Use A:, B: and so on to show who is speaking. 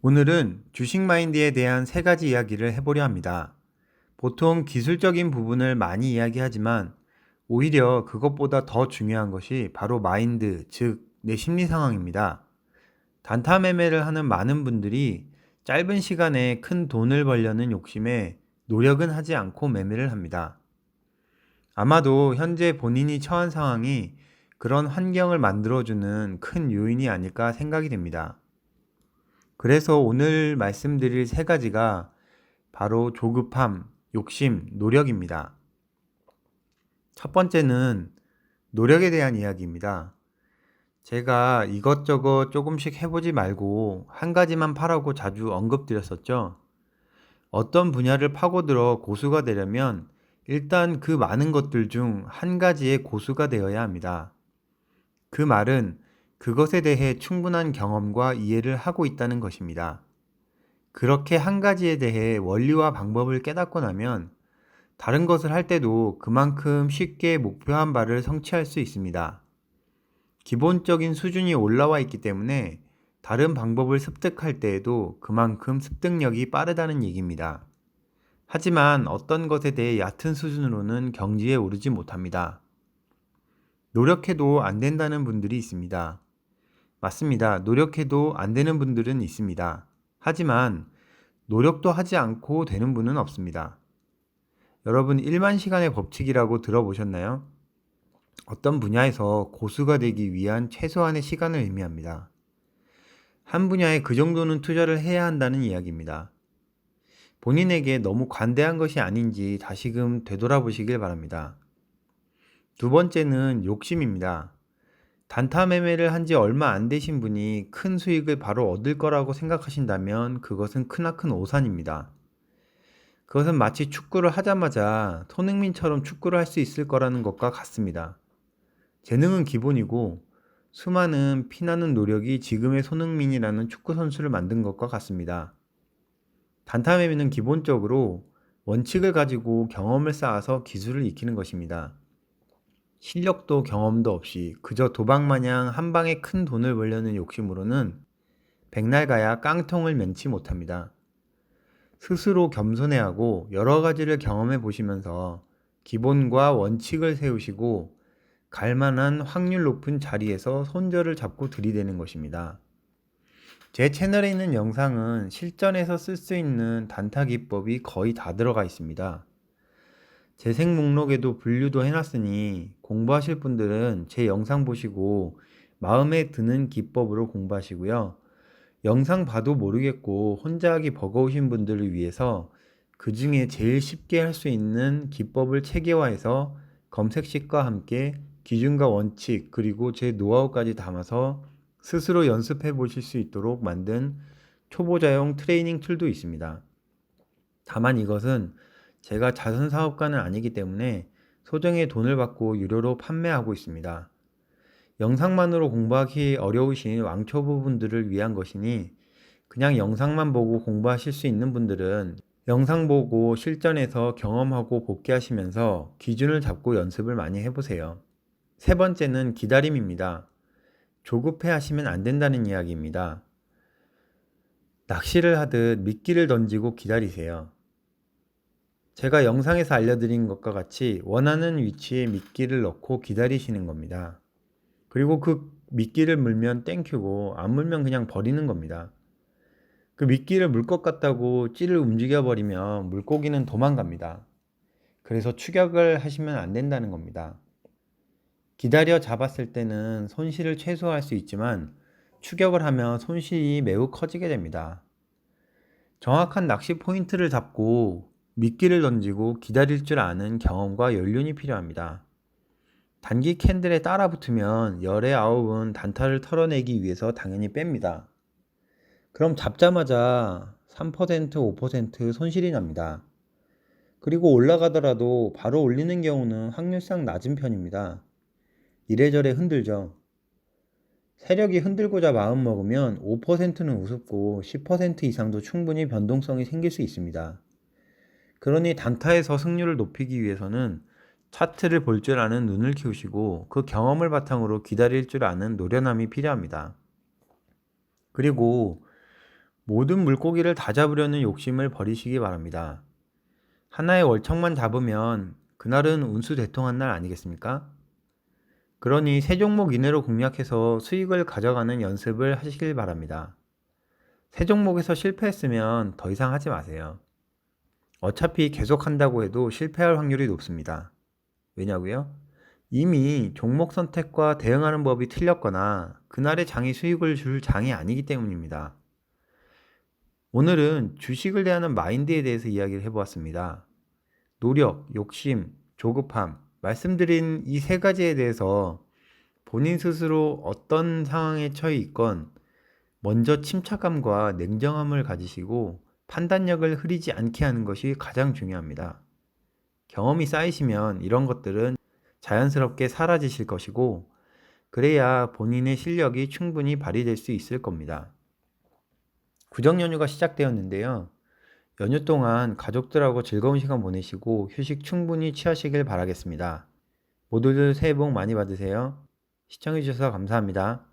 A: 오늘은 주식 마인드에 대한 세 가지 이야기를 해보려 합니다. 보통 기술적인 부분을 많이 이야기하지만 오히려 그것보다 더 중요한 것이 바로 마인드, 즉, 내 심리 상황입니다. 단타 매매를 하는 많은 분들이 짧은 시간에 큰 돈을 벌려는 욕심에 노력은 하지 않고 매매를 합니다. 아마도 현재 본인이 처한 상황이 그런 환경을 만들어주는 큰 요인이 아닐까 생각이 됩니다. 그래서 오늘 말씀드릴 세 가지가 바로 조급함, 욕심, 노력입니다. 첫 번째는 노력에 대한 이야기입니다. 제가 이것저것 조금씩 해보지 말고 한 가지만 파라고 자주 언급드렸었죠. 어떤 분야를 파고들어 고수가 되려면 일단 그 많은 것들 중 한 가지의 고수가 되어야 합니다. 그 말은 그것에 대해 충분한 경험과 이해를 하고 있다는 것입니다. 그렇게 한 가지에 대해 원리와 방법을 깨닫고 나면 다른 것을 할 때도 그만큼 쉽게 목표한 바를 성취할 수 있습니다. 기본적인 수준이 올라와 있기 때문에 다른 방법을 습득할 때에도 그만큼 습득력이 빠르다는 얘기입니다. 하지만 어떤 것에 대해 얕은 수준으로는 경지에 오르지 못합니다. 노력해도 안 된다는 분들이 있습니다. 맞습니다. 노력해도 안 되는 분들은 있습니다. 하지만 노력도 하지 않고 되는 분은 없습니다. 여러분 1만 시간의 법칙이라고 들어보셨나요? 어떤 분야에서 고수가 되기 위한 최소한의 시간을 의미합니다. 한 분야에 그 정도는 투자를 해야 한다는 이야기입니다. 본인에게 너무 관대한 것이 아닌지 다시금 되돌아보시길 바랍니다. 두 번째는 욕심입니다. 단타 매매를 한 지 얼마 안 되신 분이 큰 수익을 바로 얻을 거라고 생각하신다면 그것은 크나큰 오산입니다. 그것은 마치 축구를 하자마자 손흥민처럼 축구를 할 수 있을 거라는 것과 같습니다. 재능은 기본이고 수많은 피나는 노력이 지금의 손흥민이라는 축구 선수를 만든 것과 같습니다. 단타 매매는 기본적으로 원칙을 가지고 경험을 쌓아서 기술을 익히는 것입니다. 실력도 경험도 없이 그저 도박마냥 한 방에 큰 돈을 벌려는 욕심으로는 백날 가야 깡통을 면치 못합니다. 스스로 겸손해야 하고 여러 가지를 경험해 보시면서 기본과 원칙을 세우시고 갈만한 확률 높은 자리에서 손절을 잡고 들이대는 것입니다. 제 채널에 있는 영상은 실전에서 쓸 수 있는 단타 기법이 거의 다 들어가 있습니다. 재생 목록에도 분류도 해놨으니 공부하실 분들은 제 영상 보시고 마음에 드는 기법으로 공부하시고요. 영상 봐도 모르겠고 혼자 하기 버거우신 분들을 위해서 그 중에 제일 쉽게 할 수 있는 기법을 체계화해서 검색식과 함께 기준과 원칙 그리고 제 노하우까지 담아서 스스로 연습해 보실 수 있도록 만든 초보자용 트레이닝 툴도 있습니다. 다만 이것은 제가 자선사업가는 아니기 때문에 소정의 돈을 받고 유료로 판매하고 있습니다. 영상만으로 공부하기 어려우신 왕초보분들을 위한 것이니 그냥 영상만 보고 공부하실 수 있는 분들은 영상 보고 실전에서 경험하고 복귀하시면서 기준을 잡고 연습을 많이 해보세요. 세 번째는 기다림입니다. 조급해 하시면 안 된다는 이야기입니다. 낚시를 하듯 미끼를 던지고 기다리세요. 제가 영상에서 알려드린 것과 같이 원하는 위치에 미끼를 넣고 기다리시는 겁니다. 그리고 그 미끼를 물면 땡큐고 안 물면 그냥 버리는 겁니다. 그 미끼를 물 것 같다고 찌를 움직여 버리면 물고기는 도망갑니다. 그래서 추격을 하시면 안 된다는 겁니다. 기다려 잡았을 때는 손실을 최소화할 수 있지만 추격을 하면 손실이 매우 커지게 됩니다. 정확한 낚시 포인트를 잡고 미끼를 던지고 기다릴 줄 아는 경험과 연륜이 필요합니다. 단기 캔들에 따라 붙으면 열의 아홉은 단타를 털어내기 위해서 당연히 뺍니다. 그럼 잡자마자 3%, 5% 손실이 납니다. 그리고 올라가더라도 바로 올리는 경우는 확률상 낮은 편입니다. 이래저래 흔들죠. 세력이 흔들고자 마음먹으면 5%는 우습고 10% 이상도 충분히 변동성이 생길 수 있습니다. 그러니 단타에서 승률을 높이기 위해서는 차트를 볼 줄 아는 눈을 키우시고 그 경험을 바탕으로 기다릴 줄 아는 노련함이 필요합니다. 그리고 모든 물고기를 다 잡으려는 욕심을 버리시기 바랍니다. 하나의 월척만 잡으면 그날은 운수대통한 날 아니겠습니까? 그러니 세 종목 이내로 공략해서 수익을 가져가는 연습을 하시길 바랍니다. 세 종목에서 실패했으면 더 이상 하지 마세요. 어차피 계속 한다고 해도 실패할 확률이 높습니다. 왜냐고요? 이미 종목 선택과 대응하는 법이 틀렸거나 그날의 장이 수익을 줄 장이 아니기 때문입니다. 오늘은 주식을 대하는 마인드에 대해서 이야기를 해보았습니다. 노력, 욕심, 조급함, 말씀드린 이 세 가지에 대해서 본인 스스로 어떤 상황에 처해 있건 먼저 침착함과 냉정함을 가지시고 판단력을 흐리지 않게 하는 것이 가장 중요합니다. 경험이 쌓이시면 이런 것들은 자연스럽게 사라지실 것이고, 그래야 본인의 실력이 충분히 발휘될 수 있을 겁니다. 구정 연휴가 시작되었는데요. 연휴 동안 가족들하고 즐거운 시간 보내시고 휴식 충분히 취하시길 바라겠습니다. 모두들 새해 복 많이 받으세요. 시청해주셔서 감사합니다.